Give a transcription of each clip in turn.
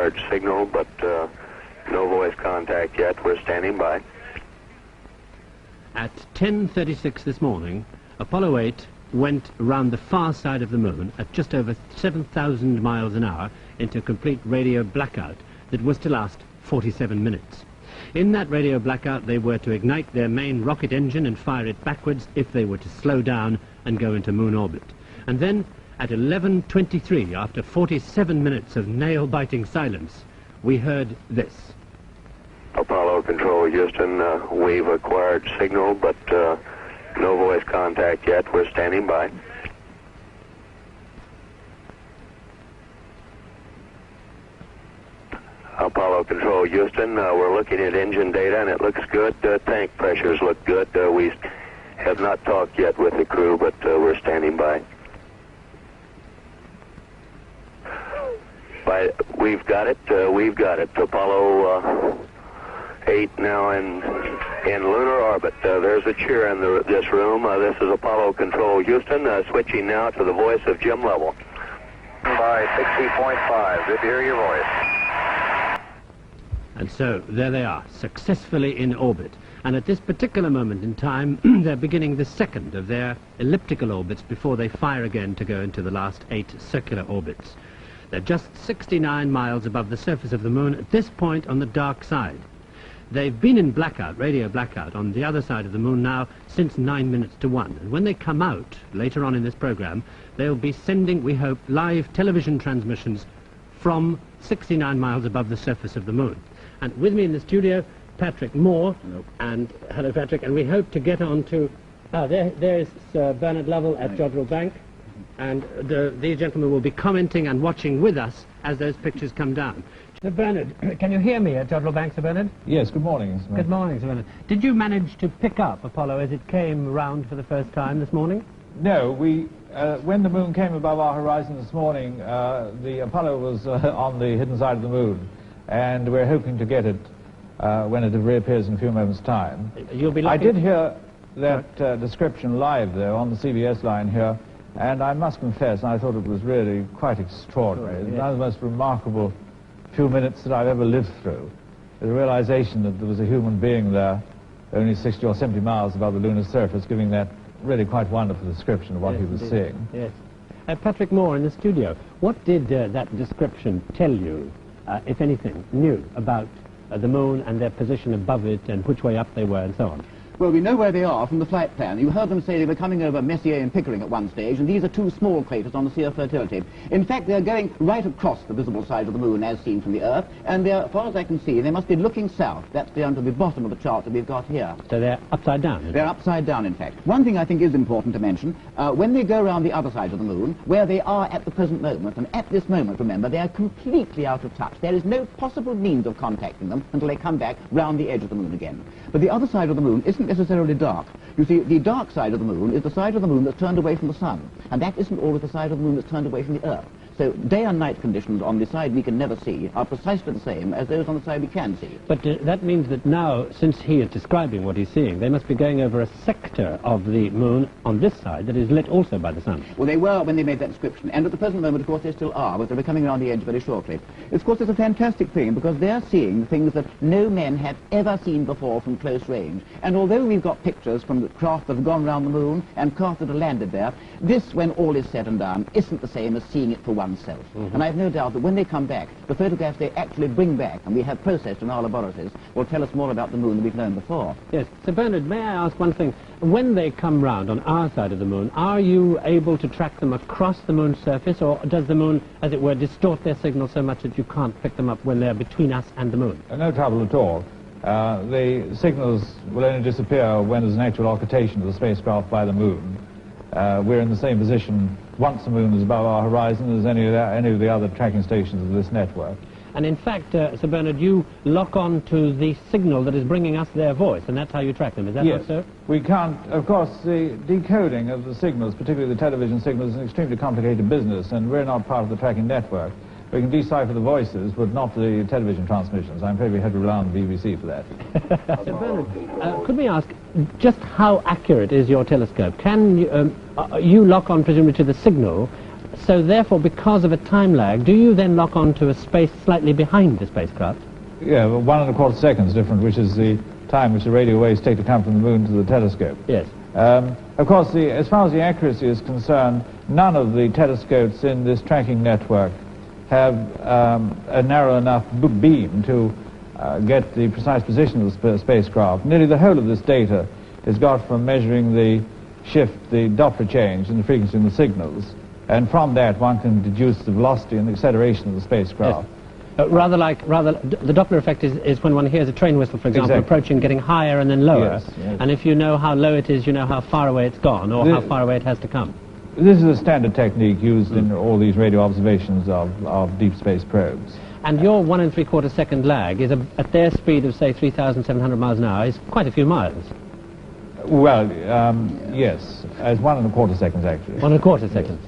acquired signal, but no voice contact yet. We're standing by. At 10:36 this morning, Apollo 8 went round the far side of the moon at just over 7,000 miles an hour into complete radio blackout that was to last 47 minutes. In that radio blackout, they were to ignite their main rocket engine and fire it backwards if they were to slow down and go into moon orbit. And then, at 11:23, after 47 minutes of nail-biting silence, we heard this. Apollo Control, Houston, we've acquired signal, but no voice contact yet. We're standing by. Apollo Control, Houston, we're looking at engine data and it looks good. Tank pressures look good. We have not talked yet with the crew, but we're standing by. We've got it. We've got it. Apollo 8 now in lunar orbit. There's a cheer in this room. This is Apollo Control, Houston, switching now to the voice of Jim Lovell. By 60.5. Good to hear your voice. And so, there they are, successfully in orbit. And at this particular moment in time, they're beginning the second of their elliptical orbits before they fire again to go into the last 8 circular orbits. They're just 69 miles above the surface of the moon at this point on the dark side. They've been in blackout, radio blackout, on the other side of the moon now since 9 minutes to 1. And when they come out, later on in this program, they'll be sending, we hope, live television transmissions from 69 miles above the surface of the moon. And with me in the studio, Patrick Moore. Hello. And hello, Patrick. And we hope to get on to... there's Sir Bernard Lovell at Jodrell Bank. And these gentlemen will be commenting and watching with us as those pictures come down. Sir Bernard, can you hear me at Jodrell Bank, Sir Bernard? Yes, good morning. Good morning, Sir Bernard. Did you manage to pick up Apollo as it came round for the first time this morning? No, when the moon came above our horizon this morning, the Apollo was on the hidden side of the moon, and we're hoping to get it when it reappears in a few moments' time. You'll be lucky. I did hear that description live, though, on the CBS line here, and I must confess, I thought it was really quite extraordinary. It was one of the most remarkable few minutes that I've ever lived through. The realization that there was a human being there, only 60 or 70 miles above the lunar surface, giving that really quite wonderful description of what he was seeing. Yes. Patrick Moore in the studio, what did that description tell you, if anything, new about the moon and their position above it and which way up they were and so on? Well, we know where they are from the flight plan. You heard them say they were coming over Messier and Pickering at one stage, and these are 2 small craters on the Sea of Fertility. In fact, they're going right across the visible side of the moon as seen from the Earth, and as far as I can see, they must be looking south. That's down to the bottom of the chart that we've got here. So they're upside down? They're upside down, in fact. One thing I think is important to mention, when they go around the other side of the moon, where they are at the present moment, and at this moment, remember, they are completely out of touch. There is no possible means of contacting them until they come back round the edge of the moon again. But the other side of the moon isn't necessarily dark. You see, the dark side of the moon is the side of the moon that's turned away from the sun, and that isn't always the side of the moon that's turned away from the Earth. So day and night conditions on the side we can never see are precisely the same as those on the side we can see. But that means that now, since he is describing what he's seeing, they must be going over a sector of the moon on this side that is lit also by the sun. Well, they were when they made that description, and at the present moment, of course, they still are, but they'll be coming around the edge very shortly. Of course, it's a fantastic thing, because they're seeing things that no men have ever seen before from close range. And although we've got pictures from the craft that have gone around the moon and craft that have landed there, this, when all is said and done, isn't the same as seeing it for oneself. Mm-hmm. And I have no doubt that when they come back, the photographs they actually bring back, and we have processed in our laboratories, will tell us more about the moon than we've known before. Yes. So, Bernard, may I ask one thing? When they come round on our side of the moon, are you able to track them across the moon's surface, or does the moon, as it were, distort their signal so much that you can't pick them up when they're between us and the moon? No trouble at all. The signals will only disappear when there's an actual occultation of the spacecraft by the moon. We're in the same position once the moon is above our horizon as any of the other tracking stations of this network. And in fact, Sir Bernard, you lock on to the signal that is bringing us their voice, and that's how you track them. Is that not so? Yes. We can't, of course, the decoding of the signals, particularly the television signals, is an extremely complicated business, and we're not part of the tracking network. We can decipher the voices, but not the television transmissions. I'm afraid we had to rely on the BBC for that. Sir Bernard, could we ask just how accurate is your telescope? Can you, you lock on presumably to the signal so therefore, because of a time lag, do you then lock on to a space slightly behind the spacecraft? Yeah, well, 1¼ seconds different, which is the time which the radio waves take to come from the moon to the telescope. Yes. Of course, as far as the accuracy is concerned, none of the telescopes in this tracking network have a narrow enough beam to get the precise position of the spacecraft. Nearly the whole of this data is got from measuring the shift, the Doppler change in the frequency in the signals, and from that one can deduce the velocity and the acceleration of the spacecraft. Yes. Rather, the Doppler effect is when one hears a train whistle, for example, Exactly. approaching, getting higher and then lower. Yes, yes. And if you know how low it is, you know how far away it's gone, or how far away it has to come. This is a standard technique used in all these radio observations of deep space probes. And your 1 3/4 second lag is at their speed of, say, 3,700 miles an hour, is quite a few miles. Well, yes, as 1¼ seconds actually. 1 1/4 seconds.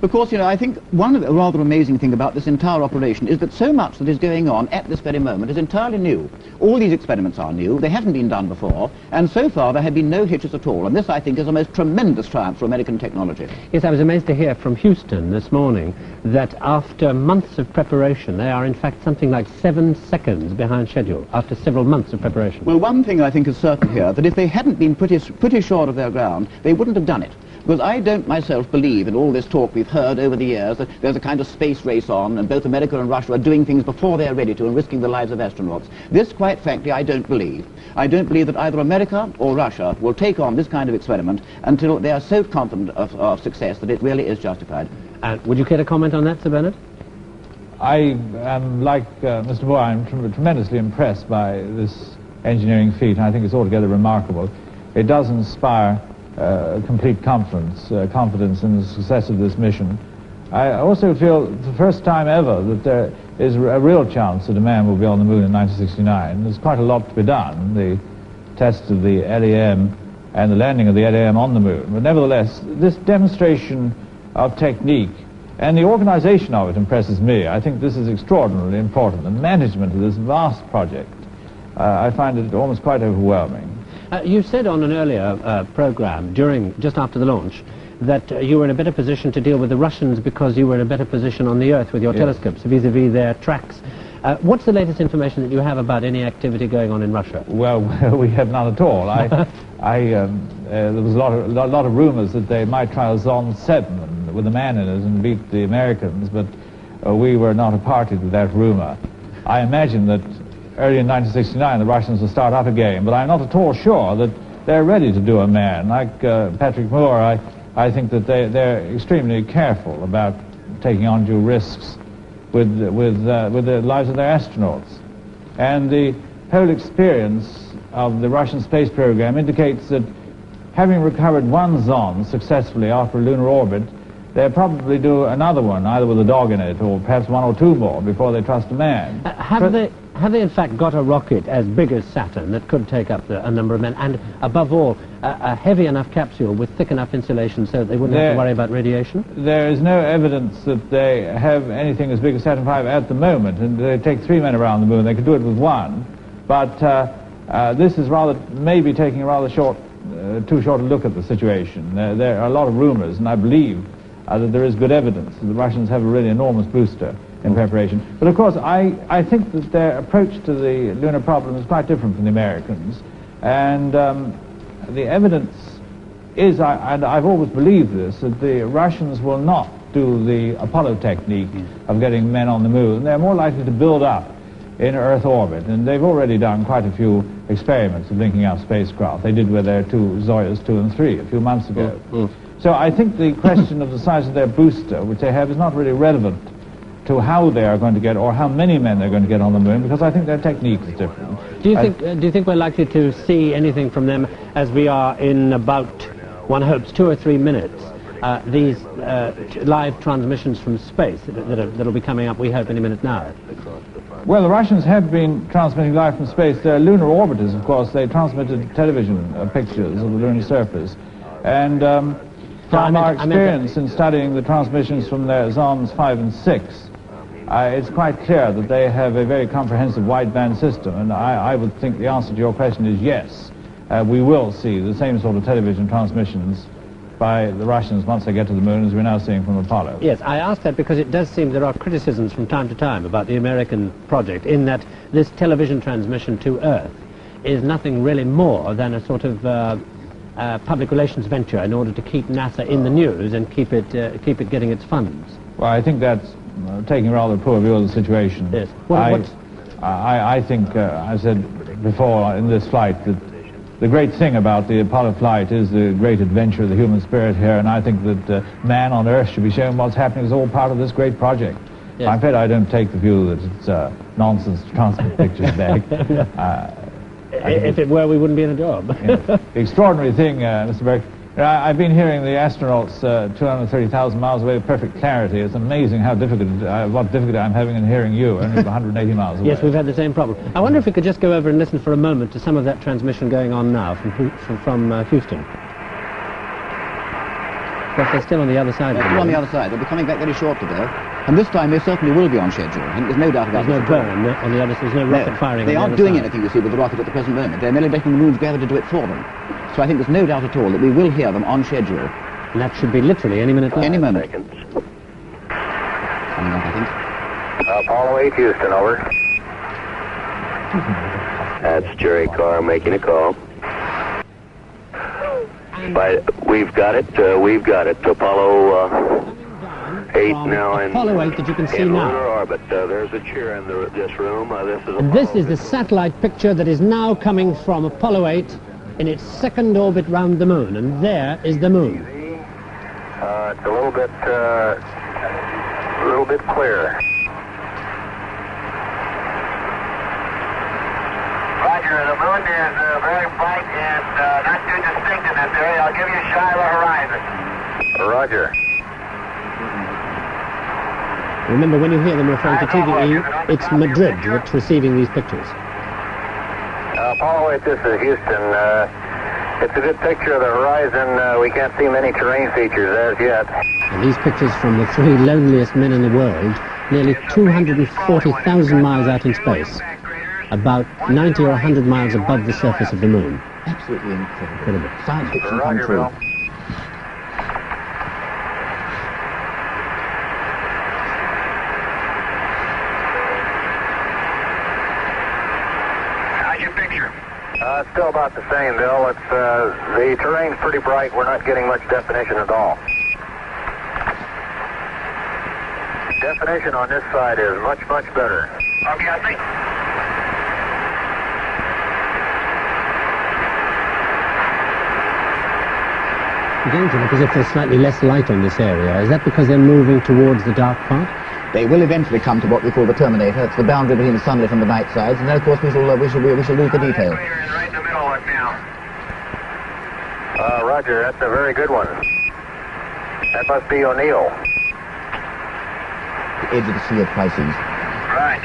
Of course, you know, I think one of the rather amazing thing about this entire operation is that so much that is going on at this very moment is entirely new. All these experiments are new, they haven't been done before, and so far there have been no hitches at all, and this, I think, is a most tremendous triumph for American technology. Yes, I was amazed to hear from Houston this morning that after months of preparation, they are in fact something like 7 seconds behind schedule, after several months of preparation. Well, one thing I think is certain here, that if they hadn't been pretty sure of their ground, they wouldn't have done it. Because I don't myself believe in all this talk we've heard over the years that there's a kind of space race on and both America and Russia are doing things before they're ready to and risking the lives of astronauts. This, quite frankly, I don't believe. I don't believe that either America or Russia will take on this kind of experiment until they are so confident of success that it really is justified. Would you care to comment on that, Sir Bernard? I am, like Mr. Moore, I'm tremendously impressed by this engineering feat. I think it's altogether remarkable. It does inspire complete confidence in the success of this mission. I also feel the first time ever that there is a real chance that a man will be on the moon in 1969. There's quite a lot to be done, the tests of the LEM and the landing of the LEM on the moon. But nevertheless, this demonstration of technique and the organization of it impresses me. I think this is extraordinarily important. The management of this vast project, I find it almost quite overwhelming. You said on an earlier program, just after the launch, that you were in a better position to deal with the Russians because you were in a better position on the Earth with your telescopes vis-a-vis their tracks. What's the latest information that you have about any activity going on in Russia? Well, we have none at all. There was a lot of rumors that they might try a Zond 7 with a man in it and beat the Americans, but we were not a party to that rumor. I imagine that early in 1969 the Russians will start up again, but I'm not at all sure that they're ready to do a man. Like Patrick Moore, I think that they're extremely careful about taking undue risks with the lives of their astronauts. And the whole experience of the Russian space program indicates that having recovered one Zond successfully after a lunar orbit, they'll probably do another one, either with a dog in it or perhaps 1 or 2 more before they trust a man. Have they in fact got a rocket as big as Saturn that could take up a number of men, and above all, a heavy enough capsule with thick enough insulation so that they wouldn't have to worry about radiation? There is no evidence that they have anything as big as Saturn V at the moment, and they take 3 men around the moon. They could do it with 1, but this is maybe taking a rather too short a look at the situation. There are a lot of rumors, and I believe that there is good evidence that the Russians have a really enormous booster in preparation. But of course, I think that their approach to the lunar problem is quite different from the Americans. And the evidence is, and I've always believed this, that the Russians will not do the Apollo technique of getting men on the moon. They're more likely to build up in Earth orbit. And they've already done quite a few experiments of linking up spacecraft. They did with their 2 Zoyas 2 and 3 a few months ago. So I think the question of the size of their booster, which they have, is not really relevant to how they are going to get, or how many men they're going to get on the moon, because I think their technique is different. Do you think we're likely to see anything from them as we are in about, one hopes, 2 or 3 minutes? These live transmissions from space that'll be coming up, we hope, any minute now. Well, the Russians have been transmitting live from space. Their lunar orbiters, of course, they transmitted television pictures of the lunar surface. And from our experience in studying the transmissions from their Zonds 5 and 6, it's quite clear that they have a very comprehensive wideband system, and I would think the answer to your question is yes. We will see the same sort of television transmissions by the Russians once they get to the moon, as we're now seeing from Apollo. Yes, I asked that because it does seem there are criticisms from time to time about the American project, in that this television transmission to Earth is nothing really more than a sort of public relations venture in order to keep NASA in the news and keep it getting its funds. Well, I think that's taking a rather poor view of the situation. Yes. I think, I said before in this flight, that the great thing about the Apollo flight is the great adventure of the human spirit here, and I think that man on Earth should be shown what's happening as all part of this great project. Yes. I'm afraid I don't take the view that it's nonsense to transmit pictures back. If it were, we wouldn't be in a job. Yeah. The extraordinary thing, Mr. Burke, I've been hearing the astronauts 230,000 miles away with perfect clarity. It's amazing how difficult, what difficulty I'm having in hearing you, only 180 miles away. Yes, we've had the same problem. I wonder if we could just go over and listen for a moment to some of that transmission going on now from Houston. But they're still on the other side. They're still on the other side. They'll be coming back very shortly, though. And this time they certainly will be on schedule. I think there's no doubt about There's that. no burn on the other side. There's no rocket firing. They on aren't the other doing side. anything, you see, with the rocket at the present moment. They're merely letting the moon's gravity do it for them. So I think there's no doubt at all that we will hear them on schedule. And that should be literally any minute now. Any moment. Seconds. Coming up, I think. Apollo 8, Houston, over. That's Jerry Carr making a call. But we've got it. Apollo 8 now in Apollo 8 that you can see in now. lunar orbit. There's a chair in this room. And this is the satellite picture that is now coming from Apollo 8 in its second orbit round the moon. And there is the moon. It's a little bit clear. Roger, the moon is very bright and not too distinct in this area. I'll give you a shot of the horizon. Roger. Remember, when you hear them referring to TVE, it's Madrid that's receiving these pictures. Apollo 8, this is Houston. It's a good picture of the horizon. We can't see many terrain features as yet. And these pictures from the three loneliest men in the world, nearly 240,000 miles out in space, about 90 or 100 miles above the surface of the moon. Absolutely incredible. Science fiction come Roger, true. Bill. How's your picture? It's still about the same, Bill. It's the terrain's pretty bright. We're not getting much definition at all. Definition on this side is much, much better. Okay, I think. Beginning to look as if there's slightly less light on this area. Is that because they're moving towards the dark part? They will eventually come to what we call the terminator. It's the boundary between the sunlit and the night sides, and then of course we shall lose the detail. Right in the middle of it now. Roger, that's a very good one. That must be O'Neill. The edge of the Sea of Pisces. Right.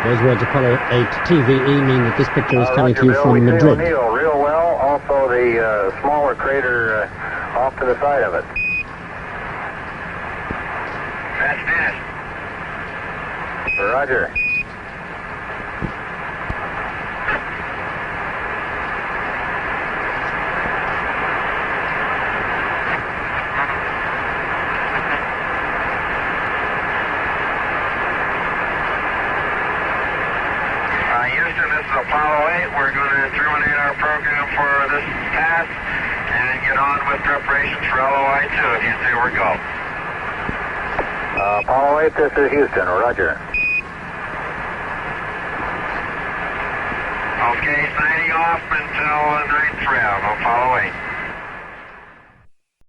Those words, Apollo 8 TVE, mean that this picture is coming Roger, to you Bill, from we see Madrid. O'Neill real well. Also the smaller crater off to the side of it. That's finished. Roger. Houston, this is Apollo 8. We're going to terminate our program for this pass and get on with preparations for LOI 2 if you say we're go. Apollo 8, this is Houston. Roger. Okay, signing off until the 9th rev, Apollo 8.